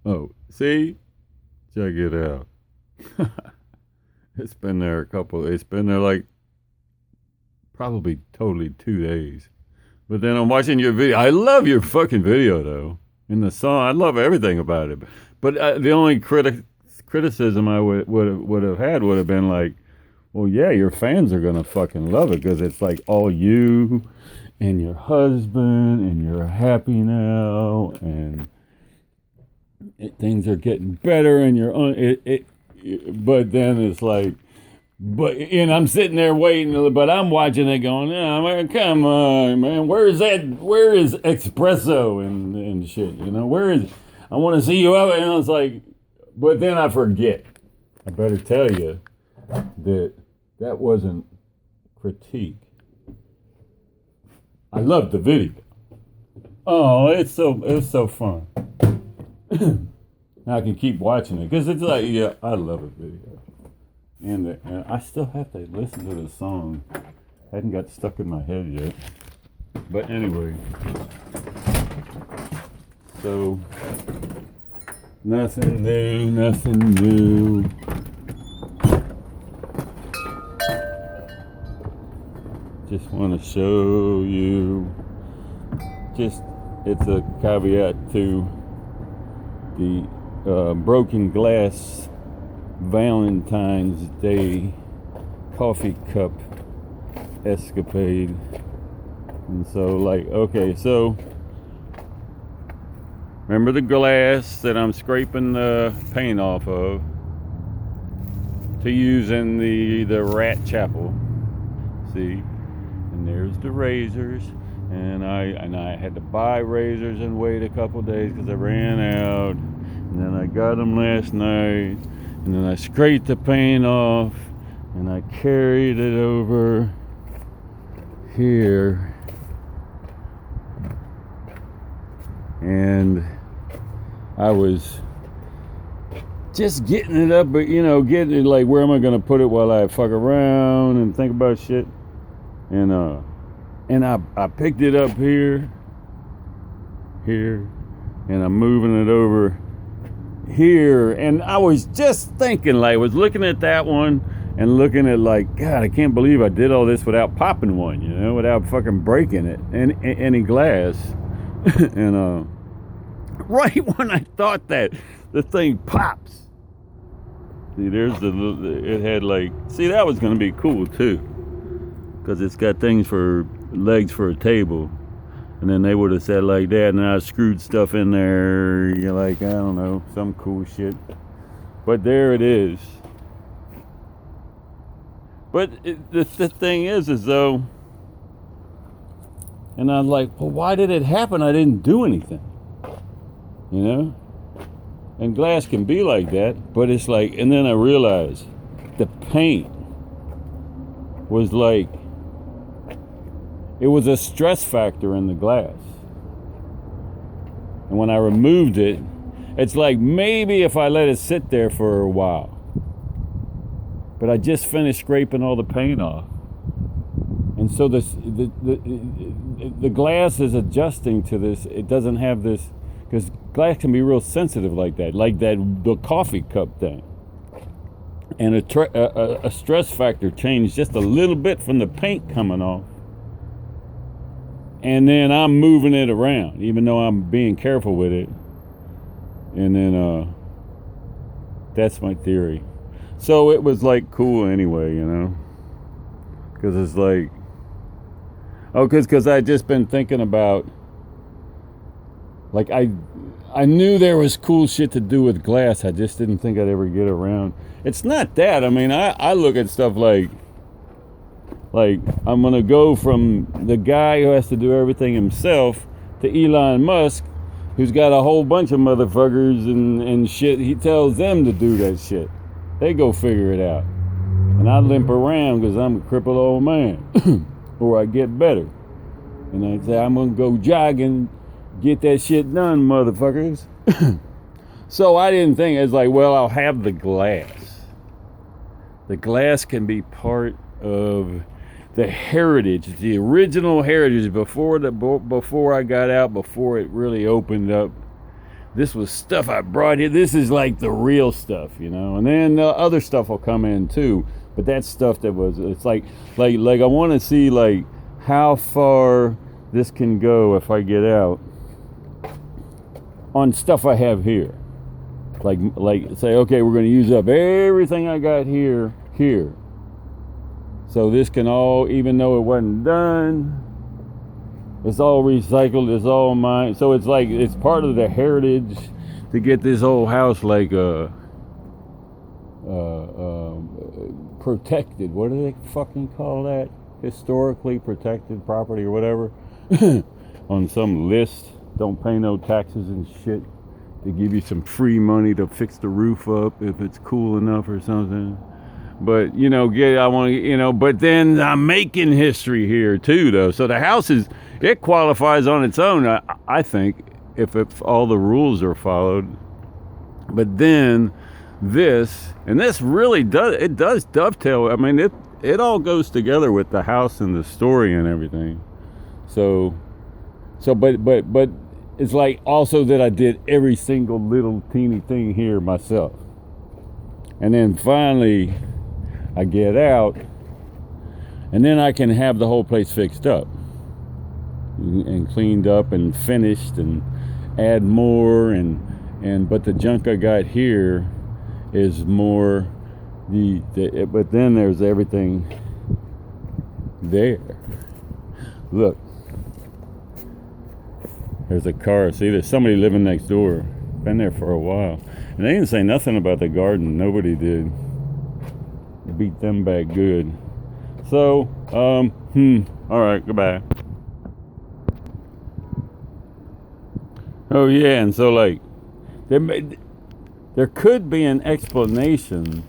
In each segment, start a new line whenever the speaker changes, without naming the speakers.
Oh, see? Check it out. It's been there like probably totally 2 days. But then I'm watching your video. I love your fucking video though. In the song, I love everything about it. But the only criticism I would have had would have been like, well, yeah, your fans are gonna fucking love it because it's like all you and your husband, and you're happy now, and things are getting better, and you're on it. But then it's like, but and I'm sitting there waiting, but I'm watching it going, oh man, come on, man, where is that? Where is espresso and shit? You know, where is? I want to see you up, and it's like, but then I forget. I better tell you that that wasn't critique. I love the video. Oh, it's so fun. I can keep watching it because it's like, yeah, I love a video, and I still have to listen to the song. Hadn't got stuck in my head yet, but anyway. So nothing new, nothing new. Just want to show you. Just it's a caveat to the broken glass Valentine's Day coffee cup escapade. And so, like, okay, so remember the glass that I'm scraping the paint off of to use in the rat chapel. See? And there's the razors. And I had to buy razors and wait a couple days because I ran out. And then I got them last night. And then I scraped the paint off. And I carried it over here. And I was just getting it up, but getting it like, where am I going to put it while I fuck around and think about shit? And I picked it up here, and I'm moving it over here. And I was just thinking, like, I was looking at that one and looking at, like, God, I can't believe I did all this without popping one, without fucking breaking it, any glass. And right when I thought that, the thing pops. See, there's it had like, see, that was going to be cool too, because it's got things for legs for a table, and then they would have said like that, and I screwed stuff in there, you're like, I don't know, some cool shit. But there it is. But the thing is though, and I'm like, well, why did it happen? I didn't do anything, and glass can be like that. But it's like, and then I realized the paint was like, it was a stress factor in the glass. And when I removed it, it's like maybe if I let it sit there for a while. But I just finished scraping all the paint off. And so the glass is adjusting to this. It doesn't have this, because glass can be real sensitive like that, the coffee cup thing. And a stress factor changed just a little bit from the paint coming off. And then I'm moving it around, even though I'm being careful with it. And then that's my theory. So it was like cool anyway, because it's like, because I just been thinking about, like, I knew there was cool shit to do with glass. I just didn't think I'd ever get around. It's not that. I mean, I look at stuff like I'm gonna go from the guy who has to do everything himself to Elon Musk, who's got a whole bunch of motherfuckers and shit. He tells them to do that shit. They go figure it out. And I limp around because I'm a crippled old man. Or I get better. And I say, I'm gonna go jogging, get that shit done, motherfuckers. So I didn't think, it's like, well, I'll have the glass. The glass can be part of the heritage, the original heritage before I got out, before it really opened up. this was stuff I brought here. This is like the real stuff, you know. And then the other stuff will come in too. But that's stuff that was, it's like I want to see like how far this can go if I get out on stuff I have here. Like say, okay, we're going to use up everything I got here. So this can all, even though it wasn't done, it's all recycled, it's all mine. So it's like, it's part of the heritage to get this old house like protected. What do they fucking call that? Historically protected property or whatever. On some list. Don't pay no taxes and shit. They give you some free money to fix the roof up if it's cool enough or something. But, you know, but then I'm making history here too, though. So the house it qualifies on its own, I think, if all the rules are followed. But then this really does dovetail. I mean, it all goes together with the house and the story and everything. But it's like also that I did every single little teeny thing here myself. And then finally I get out, and then I can have the whole place fixed up and cleaned up and finished and add more but the junk I got here is more but then there's everything there. Look, there's a car. See, there's somebody living next door. Been there for a while. And they didn't say nothing about the garden. Nobody did. Beat them back good. So, all right, goodbye. Oh yeah, and so like, there could be an explanation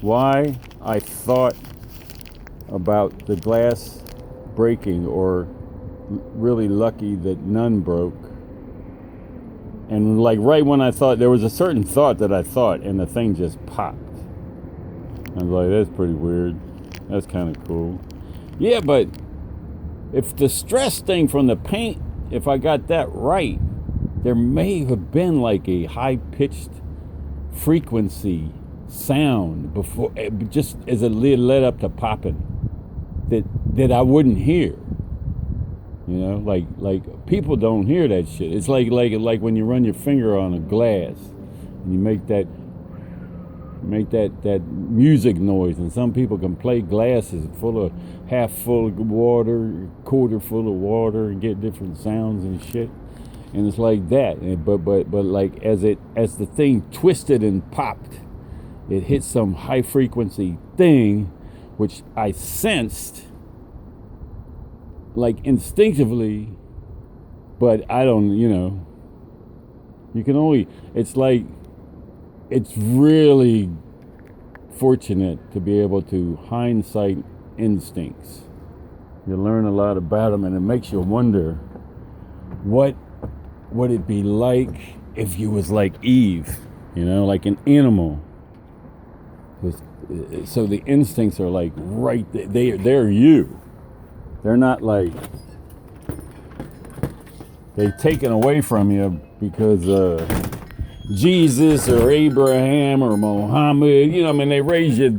why I thought about the glass breaking, or really lucky that none broke. And like right when I thought, there was a certain thought that I thought, and the thing just popped. I was like, that's pretty weird. That's kind of cool. Yeah, but if the stress thing from the paint, if I got that right, there may have been like a high-pitched frequency sound before, just as it led up to popping, that I wouldn't hear. You know, like people don't hear that shit. It's like when you run your finger on a glass and you make that music noise, and some people can play glasses full of half full of water, quarter full of water, and get different sounds and shit. And it's like that. But like as the thing twisted and popped, it hit some high frequency thing, which I sensed like instinctively, but I don't, you can only, it's like, it's really fortunate to be able to hindsight instincts. You learn a lot about them, and it makes you wonder, what would it be like if you was like Eve, like an animal? So the instincts are like right there. They're you. They're not like they're taken away from you because Jesus or Abraham or Muhammad, they raise you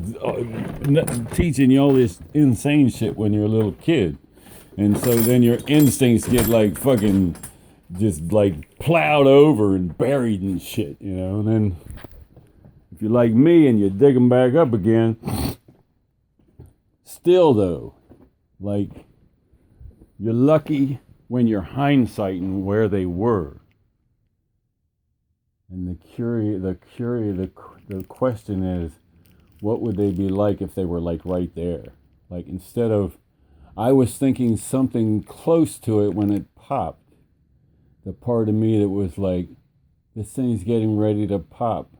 teaching you all this insane shit when you're a little kid. And so then your instincts get like fucking just like plowed over and buried and shit, and then if you're like me and you dig them back up again, still though, like, you're lucky when you're hindsighting where they were. And the question is, what would they be like if they were like right there? Like, instead of, I was thinking something close to it when it popped. The part of me that was like, this thing's getting ready to pop,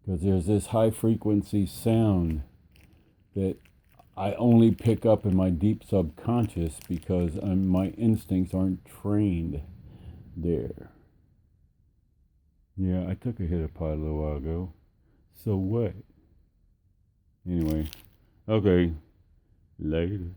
because there's this high frequency sound that I only pick up in my deep subconscious because my instincts aren't trained there. Yeah, I took a hit of pot a little while ago. So what? Anyway, okay, later.